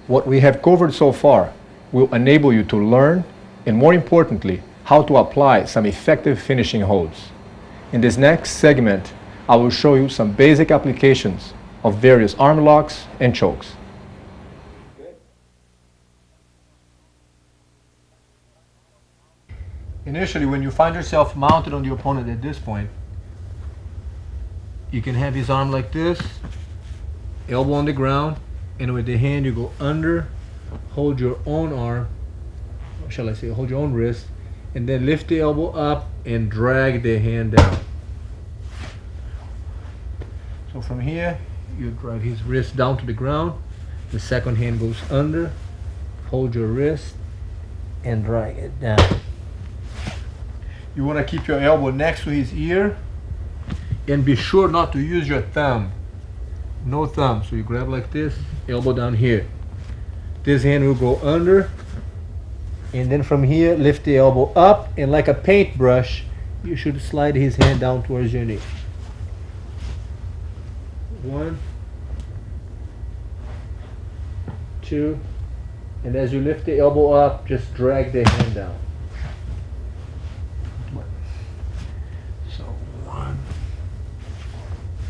What we have covered so far will enable you to learn and, more importantly, how to apply some effective finishing holds. In this next segment, I will show you some basic applications of various arm locks and chokes. Initially, when you find yourself mounted on the opponent at this point, you can have his arm like this, elbow on the ground, and with the hand you go under, hold your own arm, or shall I say, hold your own wrist, and then lift the elbow up and drag the hand down. So from here, you drag his wrist down to the ground, the second hand goes under, hold your wrist, and drag it down. You want to keep your elbow next to his ear, and be sure not to use your thumb. No thumb. So you grab like this, elbow down here. This hand will go under, and then from here, lift the elbow up, and like a paintbrush, you should slide his hand down towards your knee. 1, 2, and as you lift the elbow up, just drag the hand down. So 1,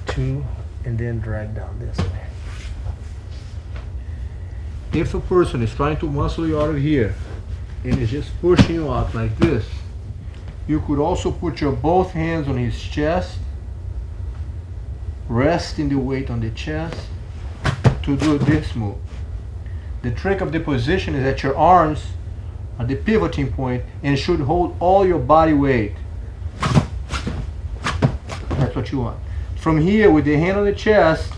2, and then drag down this way. If a person is trying to muscle you out of here and is just pushing you out like this, you could also put your both hands on his chest, resting the weight on the chest to do this move. The trick of the position is that your arms are the pivoting point and should hold all your body weight. That's what you want. From here, with the hand on the chest,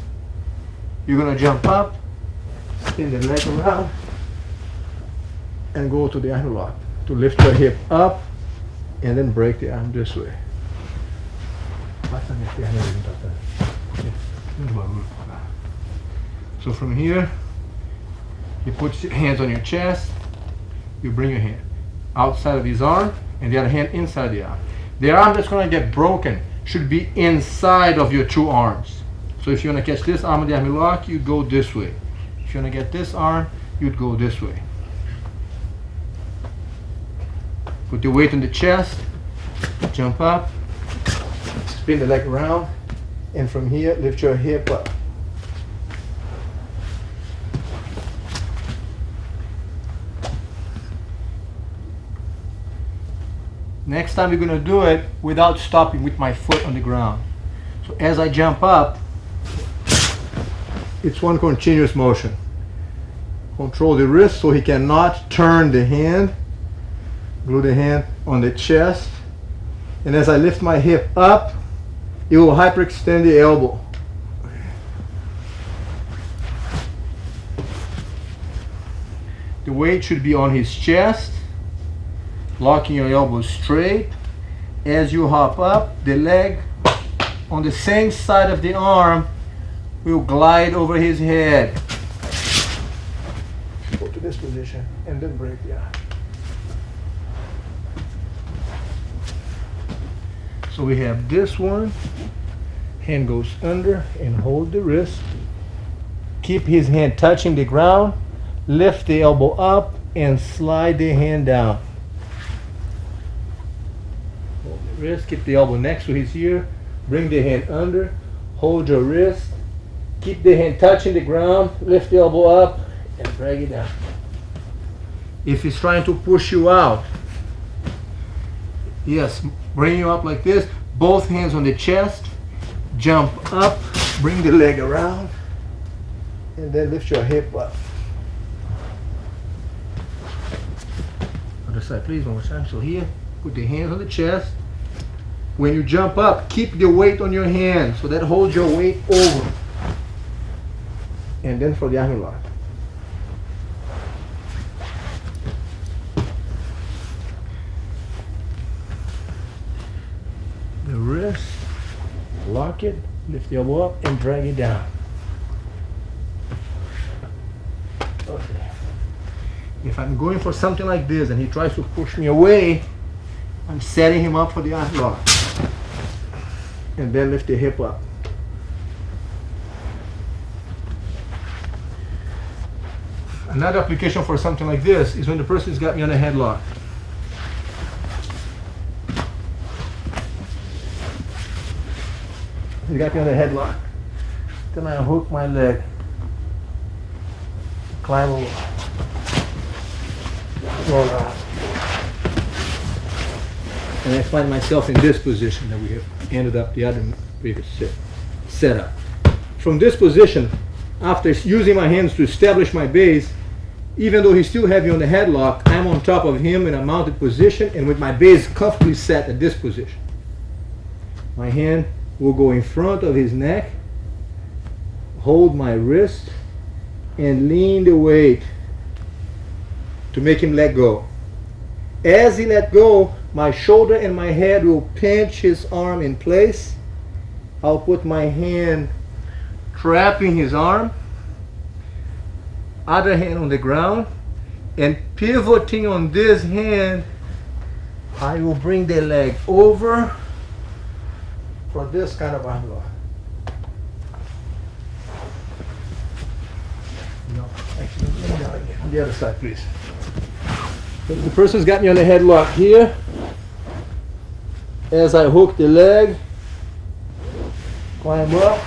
you're going to jump up, spin the leg around, and go to the arm lock to lift your hip up and then break the arm this way. So from here, you put your hands on your chest, you bring your hand outside of his arm and the other hand inside the arm. The arm that's going to get broken should be inside of your two arms. So if you want to catch this arm of the arm lock, you go this way. If you want to get this arm, you'd go this way. Put the weight on the chest, jump up, spin the leg around, and from here, lift your hip up. Next time we're going to do it without stopping with my foot on the ground. So as I jump up, it's one continuous motion. Control the wrist so he cannot turn the hand. Glue the hand on the chest. And as I lift my hip up, it will hyperextend the elbow. The weight should be on his chest, locking your elbow straight. As you hop up, the leg on the same side of the arm will glide over his head. Go to this position and then break the arm. So we have this one, hand goes under and hold the wrist. Keep his hand touching the ground, lift the elbow up and slide the hand down. Hold the wrist, keep the elbow next to his ear, bring the hand under, hold your wrist, keep the hand touching the ground, lift the elbow up and drag it down. If he's trying to push you out, yes, bring you up like this, both hands on the chest, jump up, bring the leg around, and then lift your hip up. Other side, please, one more time. So here, put the hands on the chest. When you jump up, keep the weight on your hand, so that holds your weight over. And then for the arm lock. The wrist, lock it, lift the elbow up and drag it down. Okay. If I'm going for something like this and he tries to push me away, I'm setting him up for the arm lock. And then lift the hip up. Another application for something like this is when the person's got me on a headlock. You got me on a headlock. Then I hook my leg, climb over, roll out. And I find myself in this position that we have ended up the other previous setup. From this position, after using my hands to establish my base, even though he's still heavy on the headlock, I'm on top of him in a mounted position and with my base comfortably set at this position. My hand will go in front of his neck, hold my wrist, and lean the weight to make him let go. As he let go, my shoulder and my head will pinch his arm in place. I'll put my hand trapping his arm, other hand on the ground, and pivoting on this hand, I will bring the leg over for this kind of arm lock. No, actually, on the other side, please. The person's got me on the headlock here. As I hook the leg, climb up,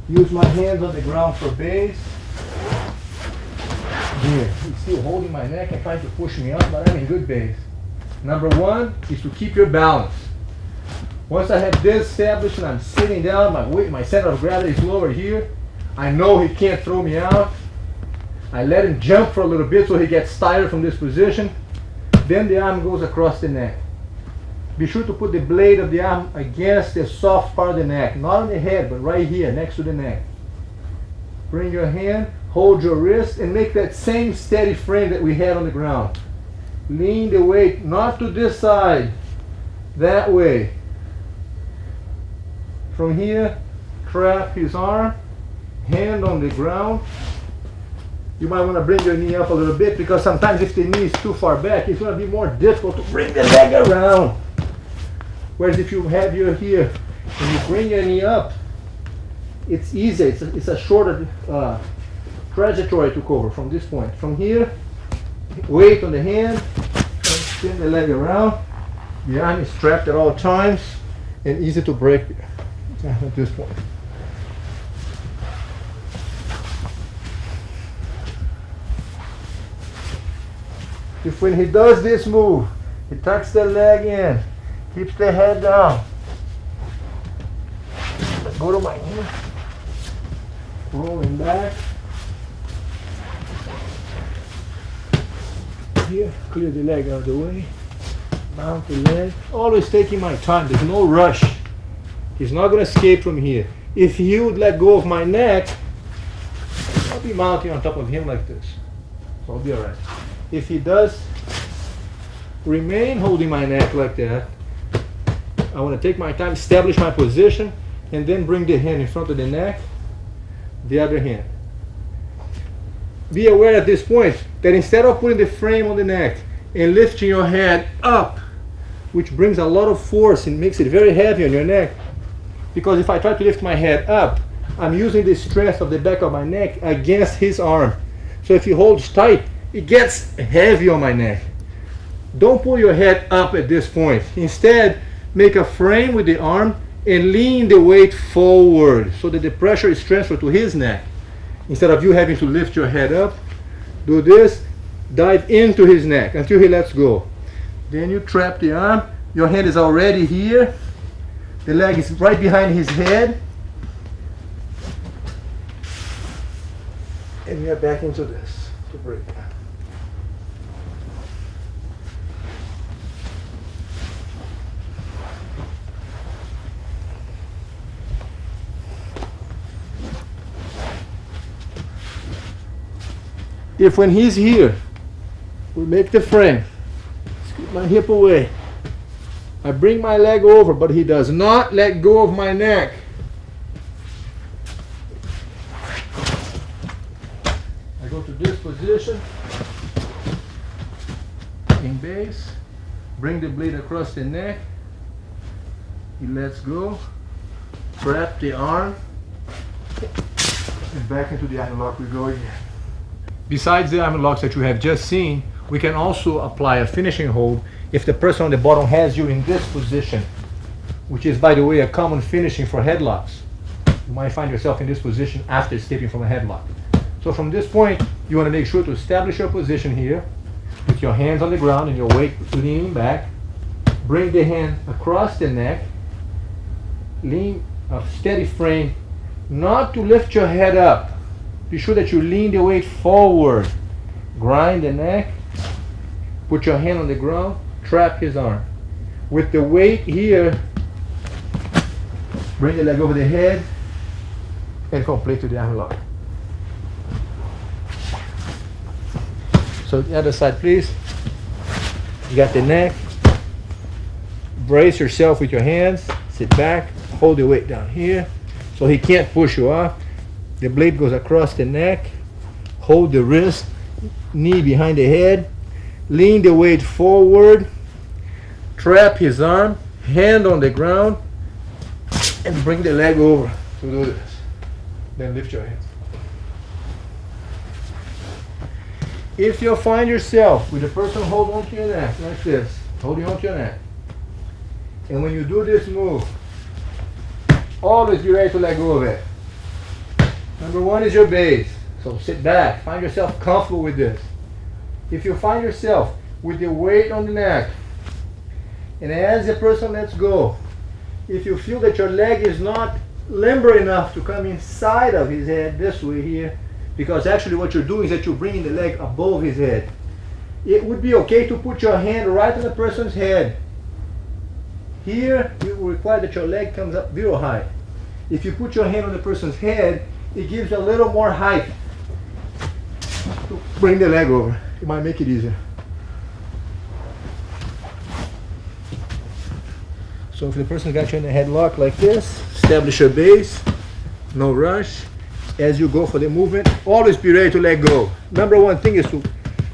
use my hands on the ground for base. Here, he's still holding my neck and trying to push me up, but I'm in good base. Number one is to keep your balance. Once I have this established and I'm sitting down, my weight, my center of gravity is lower here. I know he can't throw me out. I let him jump for a little bit so he gets tired from this position. Then the arm goes across the neck. Be sure to put the blade of the arm against the soft part of the neck, not on the head, but right here next to the neck. Bring your hand, hold your wrist, and make that same steady frame that we had on the ground. Lean the weight not to this side, that way. From here, trap his arm, hand on the ground. You might want to bring your knee up a little bit because sometimes if the knee is too far back, it's going to be more difficult to bring the leg around. Whereas if you have your here and you bring your knee up, it's easier. It's a shorter trajectory to cover from this point. From here, weight on the hand, and spin the leg around. The arm is strapped at all times and easy to break at this point. If when he does this move, he tucks the leg in, keeps the head down. Go to my knee, rolling back. Here, clear the leg out of the way, mount the leg. Always taking my time, there's no rush. He's not going to escape from here. If he would let go of my neck, I'll be mounting on top of him like this. So I'll be alright. If he does remain holding my neck like that, I want to take my time, establish my position, and then bring the hand in front of the neck, the other hand. Be aware at this point that instead of putting the frame on the neck and lifting your head up, which brings a lot of force and makes it very heavy on your neck, because if I try to lift my head up, I'm using the strength of the back of my neck against his arm. So if he holds tight, it gets heavy on my neck. Don't pull your head up at this point. Instead, make a frame with the arm and lean the weight forward so that the pressure is transferred to his neck. Instead of you having to lift your head up, do this, dive into his neck until he lets go. Then you trap the arm, your hand is already here, the leg is right behind his head, and we are back into this to break. If when he's here, we make the frame, scoot my hip away, I bring my leg over, but he does not let go of my neck. I go to this position, in base, bring the blade across the neck, he lets go, trap the arm, and back into the arm lock we go again. besides the arm locks that you have just seen, we can also apply a finishing hold if the person on the bottom has you in this position, which is, by the way, a common finishing for headlocks. You might find yourself in this position after escaping from a headlock. So from this point, you want to make sure to establish your position here with your hands on the ground and your weight leaning back. Bring the hand across the neck. Lean a steady frame, not to lift your head up. Be sure that you lean the weight forward. Grind the neck. Put your hand on the ground. Trap his arm. With the weight here, bring the leg over the head and complete to the arm lock. So the other side, please. You got the neck. Brace yourself with your hands. Sit back. Hold the weight down here so he can't push you off. The blade goes across the neck. Hold the wrist. Knee behind the head. Lean the weight forward. Trap his arm. Hand on the ground. And bring the leg over to do this. Then lift your hands. If you find yourself with the person hold on to your neck like this, holding on to your neck, and when you do this move, always be ready to let go of it. Number one is your base. So sit back. Find yourself comfortable with this. If you find yourself with the weight on the neck, and as the person lets go, if you feel that your leg is not limber enough to come inside of his head this way here, because actually what you're doing is that you're bringing the leg above his head, it would be okay to put your hand right on the person's head. Here, it will require that your leg comes up real high. If you put your hand on the person's head, it gives you a little more height to bring the leg over. It might make it easier. So if the person got you in a headlock like this, establish your base, no rush. As you go for the movement, always be ready to let go. Number one thing is to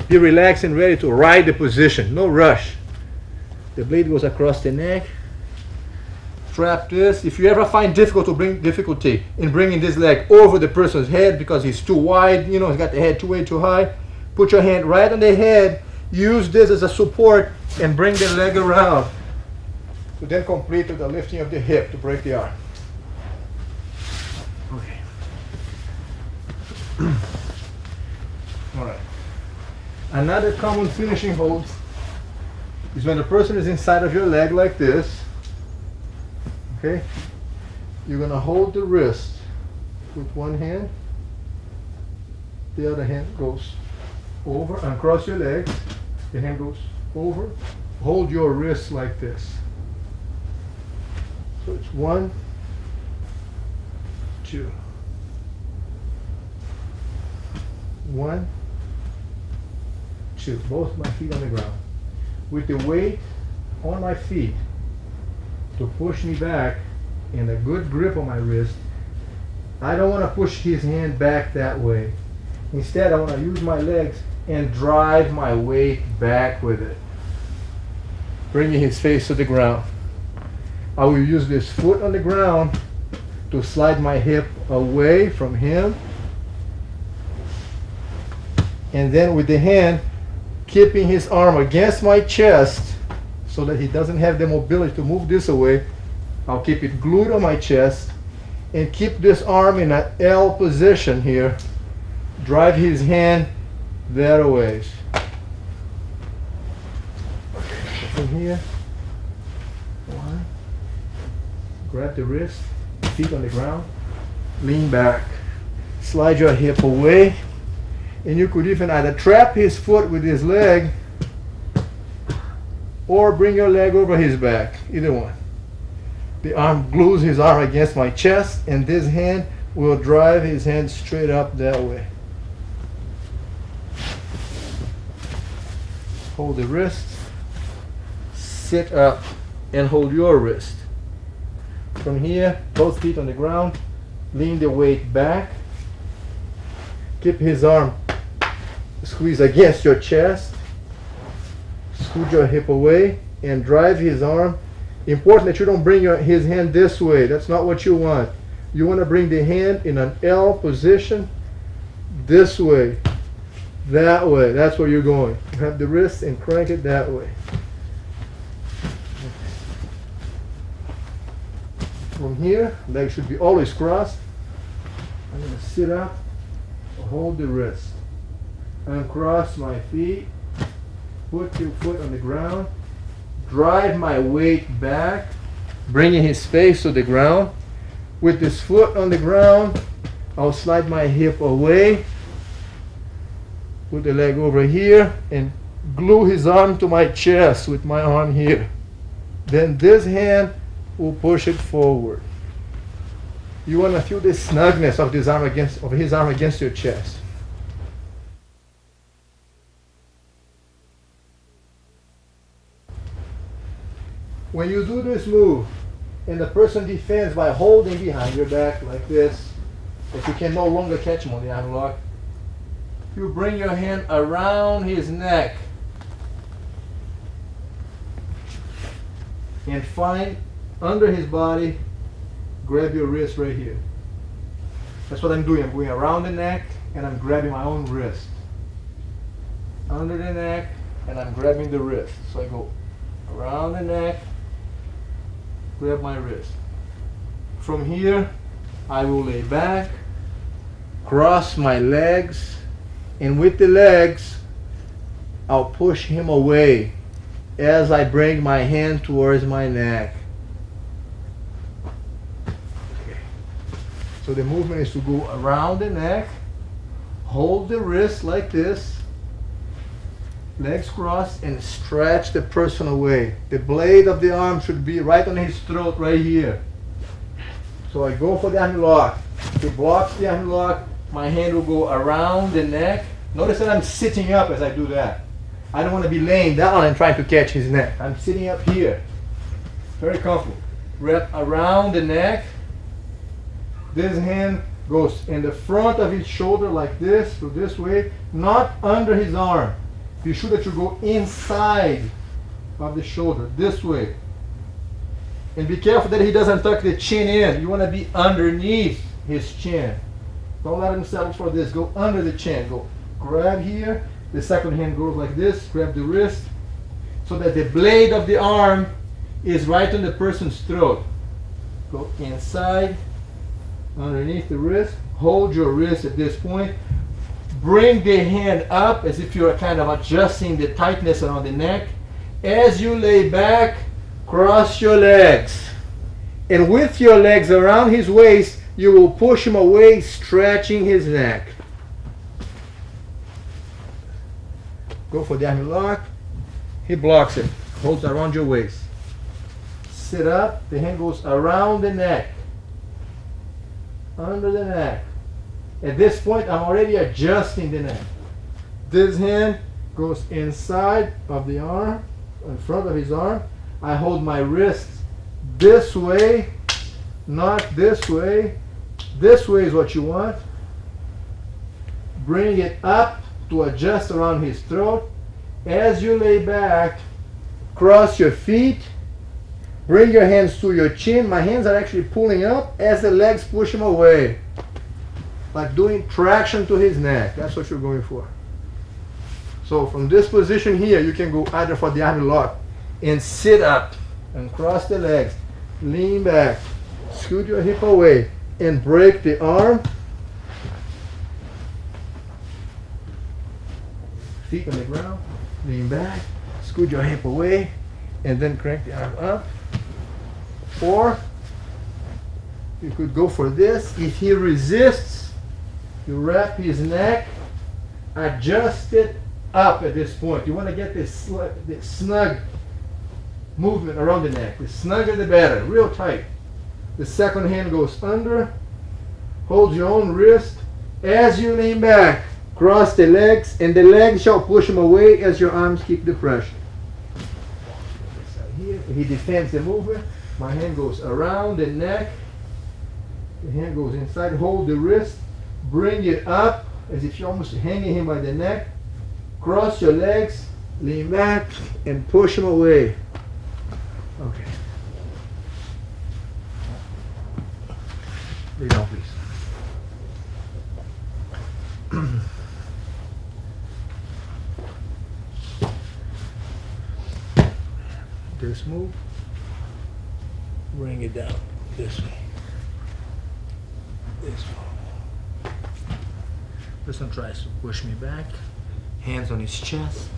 be relaxed and ready to ride the position, no rush. The blade goes across the neck. Trap this. If you ever find difficulty in bringing this leg over the person's head because he's too wide, he's got the head way too high, put your hand right on the head, use this as a support and bring the leg around. To then complete with the lifting of the hip to break the arm. Okay. All right. Another common finishing hold is when the person is inside of your leg like this. Okay? You're going to hold the wrist with one hand. The other hand goes over and cross your legs. The hand goes over. Hold your wrist like this. So it's 1, 2. 1, 2. Both my feet on the ground. With the weight on my feet to push me back and a good grip on my wrist, I don't want to push his hand back that way. Instead, I want to use my legs and drive my weight back with it, bringing his face to the ground. I will use this foot on the ground to slide my hip away from him, and then with the hand keeping his arm against my chest so that he doesn't have the mobility to move this away. I'll keep it glued on my chest and keep this arm in an L position here. Drive his hand that way. From here, 1. Grab the wrist, feet on the ground, lean back, slide your hip away, and you could even either trap his foot with his leg or bring your leg over his back, either one. The arm glues his arm against my chest, and this hand will drive his hand straight up that way. Hold the wrist, sit up and hold your wrist. From here, both feet on the ground, lean the weight back, keep his arm squeeze against your chest, scoot your hip away and drive his arm. Important that you don't bring his hand this way. That's not what you want. You want to bring the hand in an L position this way. That way, that's where you're going. Grab the wrist and crank it that way. From here, legs should be always crossed. I'm going to sit up, hold the wrist, uncross my feet, put your foot on the ground, drive my weight back, bringing his face to the ground. With this foot on the ground, I'll slide my hip away, put the leg over here, and glue his arm to my chest with my arm here. Then this hand will push it forward. You want to feel the snugness of his arm against your chest. When you do this move, and the person defends by holding behind your back like this, if you can no longer catch him on the arm lock, you bring your hand around his neck and find under his body, grab your wrist right here. That's what I'm doing. I'm going around the neck and I'm grabbing my own wrist. Under the neck and I'm grabbing the wrist. So I go around the neck, grab my wrist. From here, I will lay back, cross my legs, and with the legs, I'll push him away as I bring my hand towards my neck. Okay. So the movement is to go around the neck, hold the wrist like this, legs crossed, and stretch the person away. The blade of the arm should be right on his throat right here. So I go for the arm lock. He blocks the arm lock. My hand will go around the neck. Notice that I'm sitting up as I do that. I don't want to be laying down and trying to catch his neck. I'm sitting up here. Very comfortable. Wrap around the neck. This hand goes in the front of his shoulder like this, so this way, not under his arm. Be sure that you go inside of the shoulder, this way. And be careful that he doesn't tuck the chin in. You want to be underneath his chin. Don't let him settle for this. Go under the chin. Go grab here. The second hand goes like this. Grab the wrist so that the blade of the arm is right on the person's throat. Go inside, underneath the wrist. Hold your wrist at this point. Bring the hand up as if you're kind of adjusting the tightness around the neck. As you lay back, cross your legs. And with your legs around his waist, you will push him away, stretching his neck. Go for the arm lock. He blocks it. Holds around your waist. Sit up. The hand goes around the neck. Under the neck. At this point, I'm already adjusting the neck. This hand goes inside of the arm, in front of his arm. I hold my wrist this way, not this way. This way is what you want. Bring it up to adjust around his throat. As you lay back, cross your feet. Bring your hands to your chin. My hands are actually pulling up as the legs push him away. Like doing traction to his neck. That's what you're going for. So from this position here, you can go either for the arm lock and sit up and cross the legs. Lean back. Scoot your hip away and break the arm. Feet on the ground. Lean back. Scoot your hip away and then crank the arm up. Or you could go for this. If he resists, you wrap his neck, adjust it up at this point. You want to get this snug movement around the neck. The snugger the better, real tight. The second hand goes under, hold your own wrist. As you lean back, cross the legs, and the legs shall push him away as your arms keep the pressure. Here, he defends the movement. My hand goes around the neck. The hand goes inside, hold the wrist. Bring it up as if you're almost hanging him by the neck. Cross your legs, lean back, and push him away. Okay. Lay down, please. this move. Bring it down this way. This way. Person tries to push me back. Hands on his chest.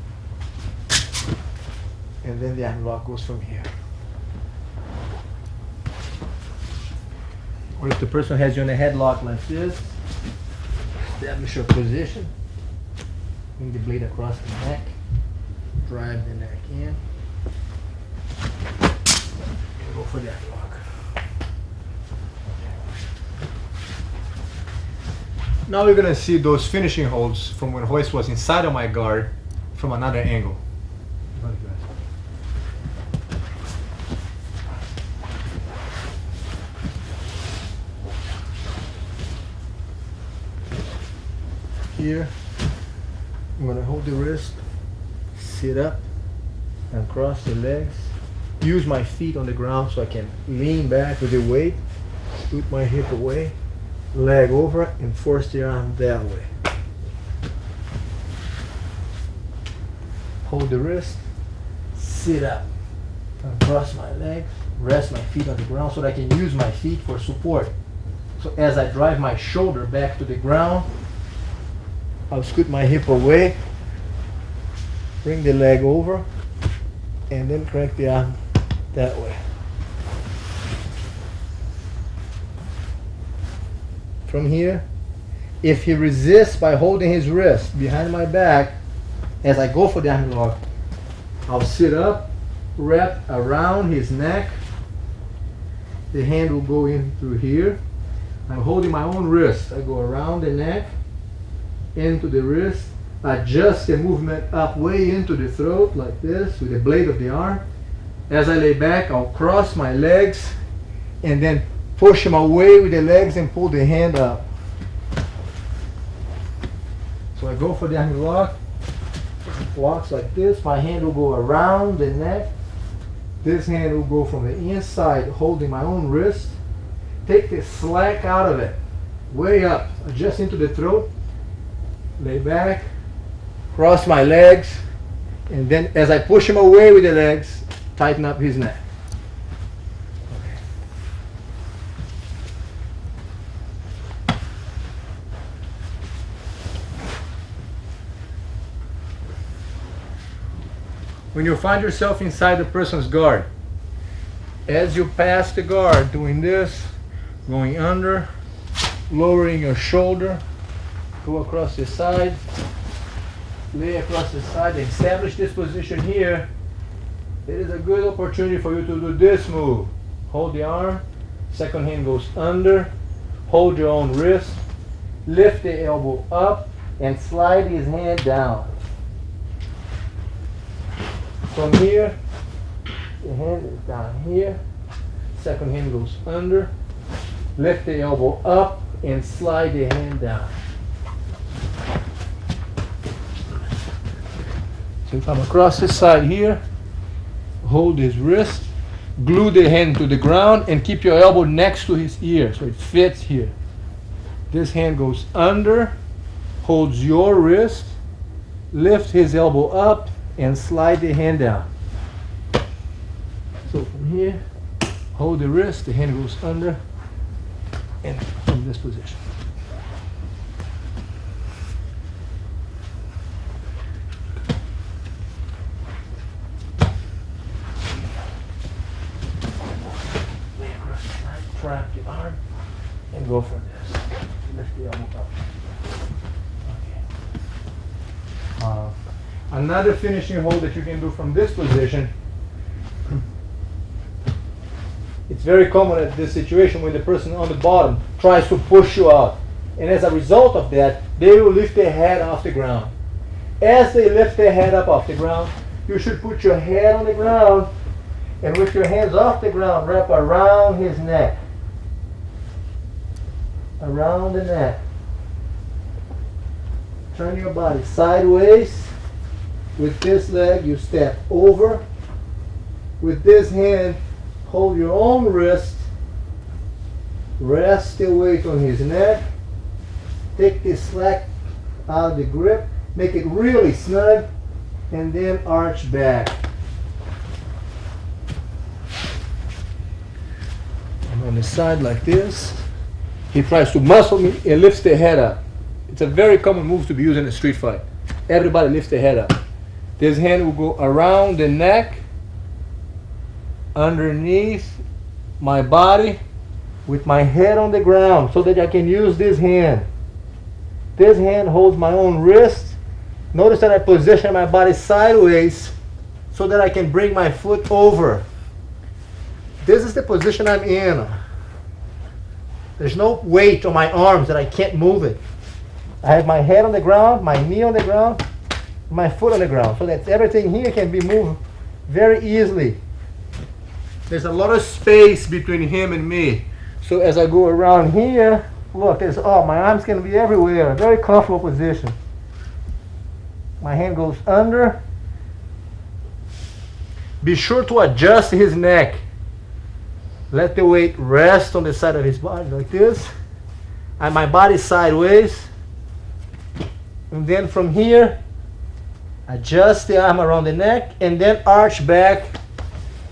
And then the arm lock goes from here. Or if the person has you in a headlock like this, establish your position. Bring the blade across the neck. Drive the neck in. And go for that lock. Now we're going to see those finishing holds from when Royce was inside of my guard from another angle. Here, I'm going to hold the wrist, sit up and cross the legs. Use my feet on the ground so I can lean back with the weight, put my hip away, leg over and force the arm that way. Hold the wrist, sit up and cross my legs, rest my feet on the ground so that I can use my feet for support. So as I drive my shoulder back to the ground, I'll scoot my hip away, bring the leg over, and then crank the arm that way. From here, if he resists by holding his wrist behind my back, as I go for the arm lock, I'll sit up, wrap around his neck. The hand will go in through here. I'm holding my own wrist. I go around the neck, into the wrist, adjust the movement up way into the throat like this with the blade of the arm. As I lay back, I'll cross my legs and then push him away with the legs and pull the hand up. So I go for the arm lock, locks like this. My hand will go around the neck. This hand will go from the inside, holding my own wrist. Take the slack out of it, way up, adjust into the throat. Lay back, cross my legs, and then as I push him away with the legs, tighten up his neck. Okay. When you find yourself inside the person's guard, as you pass the guard, doing this, going under, lowering your shoulder, go across the side, lay across the side, establish this position here. It is a good opportunity for you to do this move. Hold the arm, second hand goes under, hold your own wrist, lift the elbow up, and slide his hand down. From here, the hand is down here, second hand goes under, lift the elbow up, and slide the hand down. So if I'm across this side here, hold his wrist, glue the hand to the ground, and keep your elbow next to his ear so it fits here. This hand goes under, holds your wrist, lift his elbow up, and slide the hand down. So from here, hold the wrist, the hand goes under, and from this position. Trap the arm and go for this. Lift the elbow up. Okay. Another finishing hold that you can do from this position. It's very common at this situation when the person on the bottom tries to push you out. And as a result of that, they will lift their head off the ground. As they lift their head up off the ground, you should put your head on the ground and with your hands off the ground, wrap around his neck. Around the neck. Turn your body sideways. With this leg, you step over. With this hand, hold your own wrist. Rest the weight on his neck. Take the slack out of the grip. Make it really snug. And then arch back. on the side like this. He tries to muscle me and lifts the head up. It's a very common move to be used in a street fight. Everybody lifts the head up. This hand will go around the neck, underneath my body, with my head on the ground, so that I can use this hand. This hand holds my own wrist. Notice that I position my body sideways so that I can bring my foot over. This is the position I'm in. There's no weight on my arms that I can't move it. I have my head on the ground, my knee on the ground, my foot on the ground, so that everything here can be moved very easily. There's a lot of space between him and me. So as I go around here, look, my arms can be everywhere. Very comfortable position. My hand goes under. Be sure to adjust his neck. Let the weight rest on the side of his body like this. And my body sideways. And then from here, adjust the arm around the neck and then arch back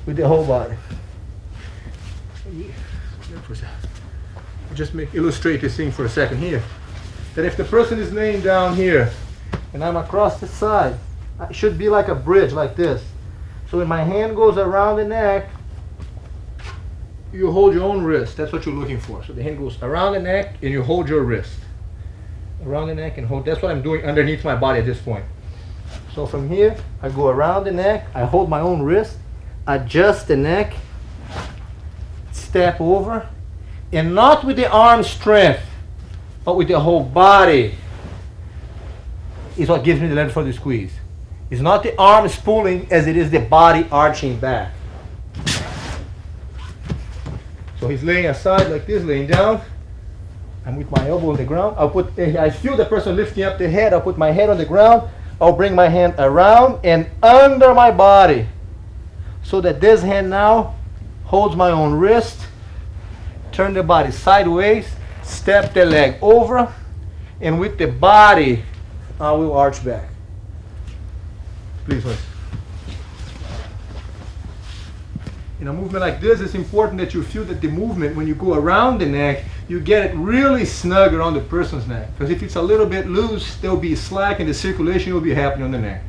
with the whole body. Just illustrate this thing for a second here. That if the person is laying down here and I'm across the side, it should be like a bridge like this. So when my hand goes around the neck, you hold your own wrist. That's what you're looking for. So the hand goes around the neck and you hold your wrist. Around the neck and hold. That's what I'm doing underneath my body at this point. So from here, I go around the neck, I hold my own wrist, adjust the neck, step over, and not with the arm strength, but with the whole body is what gives me the leverage for the squeeze. It's not the arms pulling as it is the body arching back. So he's laying aside like this, laying down. I'm with my elbow on the ground. I feel the person lifting up the head. I'll put my head on the ground. I'll bring my hand around and under my body so that this hand now holds my own wrist. Turn the body sideways, step the leg over, and with the body, I will arch back. Please, please. In a movement like this, it's important that you feel that the movement, when you go around the neck, you get it really snug around the person's neck. Because if it's a little bit loose, there'll be slack and the circulation will be happening on the neck.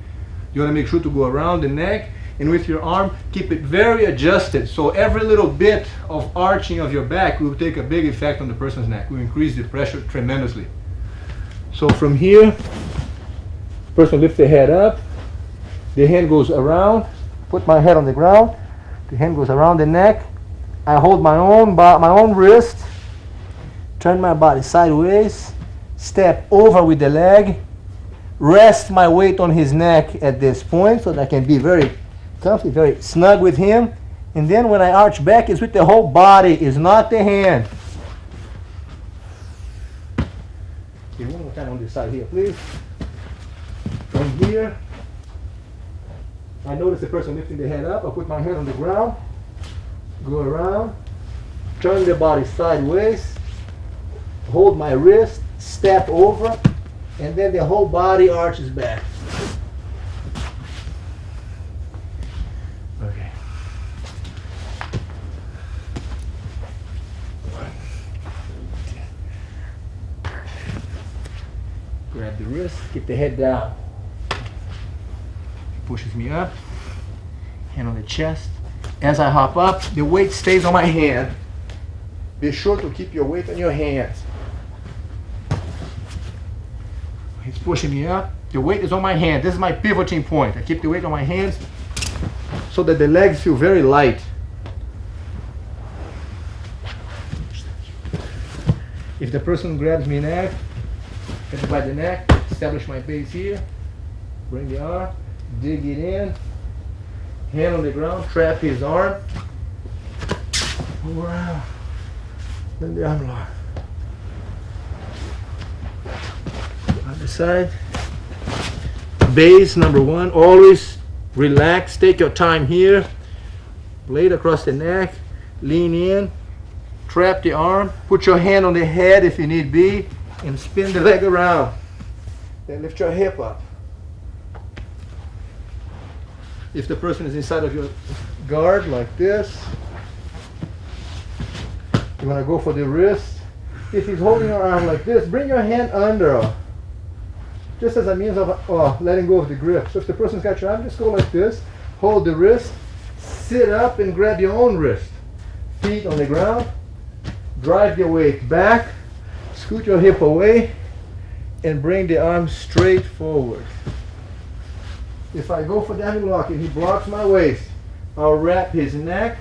You want to make sure to go around the neck, and with your arm, keep it very adjusted. So every little bit of arching of your back will take a big effect on the person's neck. Will increase the pressure tremendously. So from here, person lifts the head up. The hand goes around. Put my head on the ground. The hand goes around the neck. I hold my own wrist. Turn my body sideways. Step over with the leg. Rest my weight on his neck at this point so that I can be very comfy, very snug with him. And then when I arch back, it's with the whole body, it's not the hand. Okay, one more time on this side here, please. From here, I notice the person lifting the head up. I put my hand on the ground, go around, turn the body sideways, hold my wrist, step over, and then the whole body arches back. Okay. Grab the wrist, get the head down. Pushes me up, hand on the chest. As I hop up, the weight stays on my hand. Be sure to keep your weight on your hands. He's pushing me up. The weight is on my hand. This is my pivoting point. I keep the weight on my hands so that the legs feel very light. If the person grabs me neck, get me by the neck, establish my base here, bring the arm, dig it in, hand on the ground, trap his arm, move around, then the arm lock. Other side. Base number one, always relax, take your time here, blade across the neck, lean in, trap the arm, put your hand on the head if you need be, and spin the leg around. Then lift your hip up. If the person is inside of your guard like this, You want to go for the wrist. If he's holding your arm like this, bring your hand under, just as a means of letting go of the grip. So if the person's got your arm, just go like this, hold the wrist, sit up and grab your own wrist. Feet on the ground, drive your weight back, scoot your hip away, and bring the arm straight forward. If I go for the arm lock and he blocks my waist, I'll wrap his neck,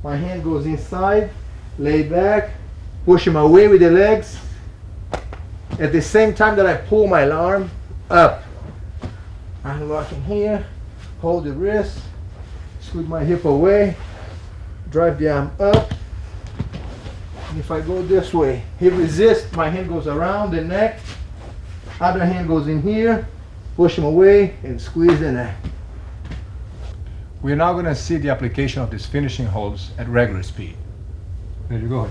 my hand goes inside, lay back, push him away with the legs, at the same time that I pull my arm up. I'm locking here, hold the wrist, scoot my hip away, drive the arm up. And if I go this way, he resists, my hand goes around the neck, other hand goes in here, push him away and squeeze the neck. We're now going to see the application of these finishing holds at regular speed. There you go.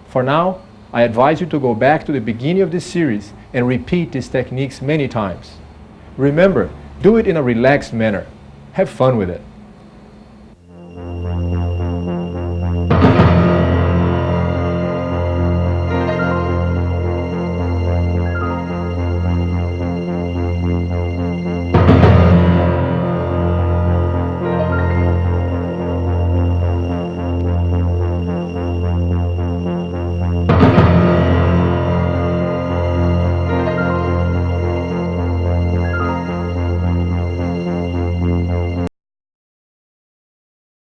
For now, I advise you to go back to the beginning of this series and repeat these techniques many times. Remember, do it in a relaxed manner. Have fun with it.